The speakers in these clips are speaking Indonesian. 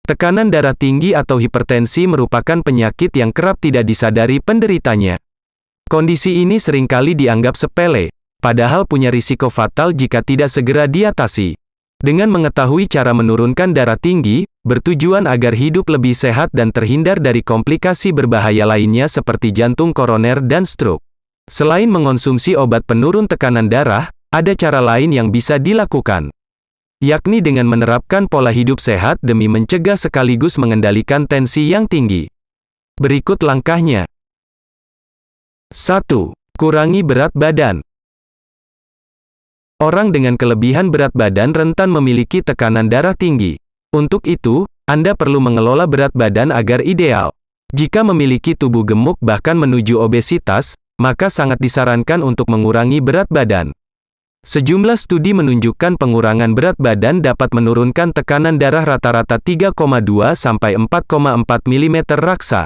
Tekanan darah tinggi atau hipertensi merupakan penyakit yang kerap tidak disadari penderitanya. Kondisi ini seringkali dianggap sepele, padahal punya risiko fatal jika tidak segera diatasi. Dengan mengetahui cara menurunkan darah tinggi, bertujuan agar hidup lebih sehat dan terhindar dari komplikasi berbahaya lainnya seperti jantung koroner dan stroke. Selain mengonsumsi obat penurun tekanan darah, ada cara lain yang bisa dilakukan, yakni dengan menerapkan pola hidup sehat demi mencegah sekaligus mengendalikan tensi yang tinggi. Berikut langkahnya. 1. Kurangi berat badan. Orang dengan kelebihan berat badan rentan memiliki tekanan darah tinggi. Untuk itu, Anda perlu mengelola berat badan agar ideal. Jika memiliki tubuh gemuk bahkan menuju obesitas, maka sangat disarankan untuk mengurangi berat badan. Sejumlah studi menunjukkan pengurangan berat badan dapat menurunkan tekanan darah rata-rata 3,2 sampai 4,4 mm raksa.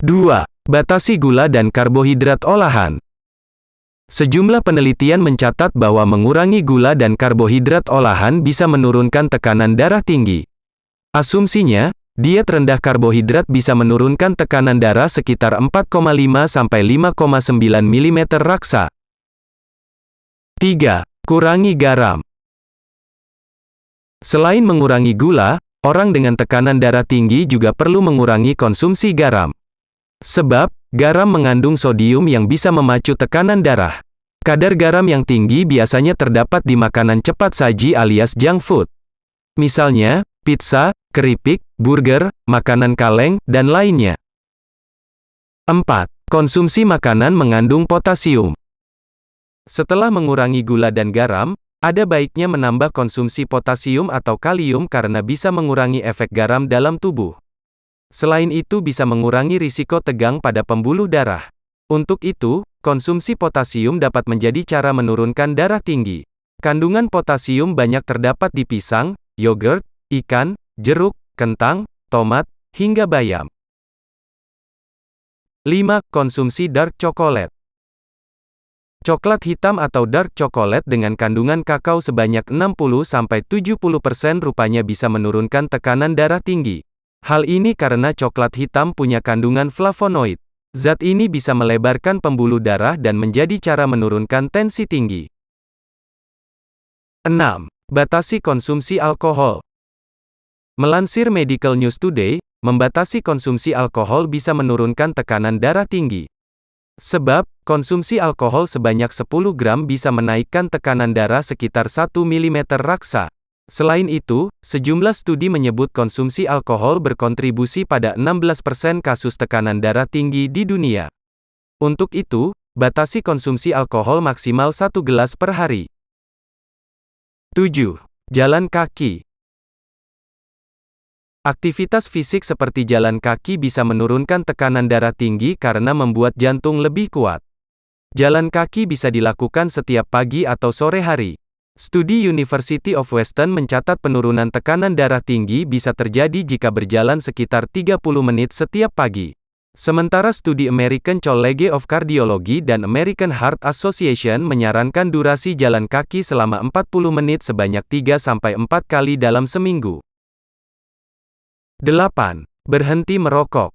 2. Batasi gula dan karbohidrat olahan. Sejumlah penelitian mencatat bahwa mengurangi gula dan karbohidrat olahan bisa menurunkan tekanan darah tinggi. Asumsinya, diet rendah karbohidrat bisa menurunkan tekanan darah sekitar 4,5 sampai 5,9 mm raksa. 3. Kurangi garam. Selain mengurangi gula, orang dengan tekanan darah tinggi juga perlu mengurangi konsumsi garam. Sebab, garam mengandung sodium yang bisa memacu tekanan darah. Kadar garam yang tinggi biasanya terdapat di makanan cepat saji alias junk food. Misalnya, pizza, keripik, burger, makanan kaleng, dan lainnya. 4. Konsumsi makanan mengandung potasium. Setelah mengurangi gula dan garam, ada baiknya menambah konsumsi potasium atau kalium karena bisa mengurangi efek garam dalam tubuh. Selain itu bisa mengurangi risiko tegang pada pembuluh darah. Untuk itu, konsumsi potasium dapat menjadi cara menurunkan darah tinggi. Kandungan potasium banyak terdapat di pisang, yogurt, ikan, jeruk, kentang, tomat, hingga bayam. 5. Konsumsi dark chocolate. Coklat hitam atau dark chocolate dengan kandungan kakao sebanyak 60-70% rupanya bisa menurunkan tekanan darah tinggi. Hal ini karena coklat hitam punya kandungan flavonoid. Zat ini bisa melebarkan pembuluh darah dan menjadi cara menurunkan tensi tinggi. 6. Batasi konsumsi alkohol. Melansir Medical News Today, membatasi konsumsi alkohol bisa menurunkan tekanan darah tinggi. Sebab, konsumsi alkohol sebanyak 10 gram bisa menaikkan tekanan darah sekitar 1 mm raksa. Selain itu, sejumlah studi menyebut konsumsi alkohol berkontribusi pada 16% kasus tekanan darah tinggi di dunia. Untuk itu, batasi konsumsi alkohol maksimal 1 gelas per hari. 7. Jalan kaki. Aktivitas fisik seperti jalan kaki bisa menurunkan tekanan darah tinggi karena membuat jantung lebih kuat. Jalan kaki bisa dilakukan setiap pagi atau sore hari. Studi University of Western mencatat penurunan tekanan darah tinggi bisa terjadi jika berjalan sekitar 30 menit setiap pagi. Sementara studi American College of Cardiology dan American Heart Association menyarankan durasi jalan kaki selama 40 menit sebanyak 3-4 kali dalam seminggu. 8. Berhenti merokok.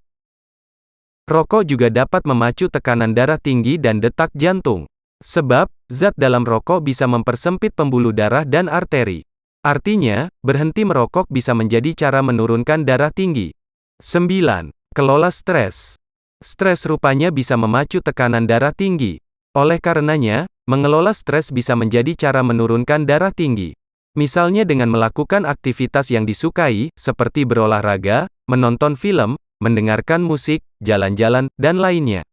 Rokok juga dapat memacu tekanan darah tinggi dan detak jantung. Sebab, zat dalam rokok bisa mempersempit pembuluh darah dan arteri. Artinya, berhenti merokok bisa menjadi cara menurunkan darah tinggi. 9. Kelola stres. Stres rupanya bisa memacu tekanan darah tinggi. Oleh karenanya, mengelola stres bisa menjadi cara menurunkan darah tinggi. Misalnya dengan melakukan aktivitas yang disukai, seperti berolahraga, menonton film, mendengarkan musik, jalan-jalan, dan lainnya.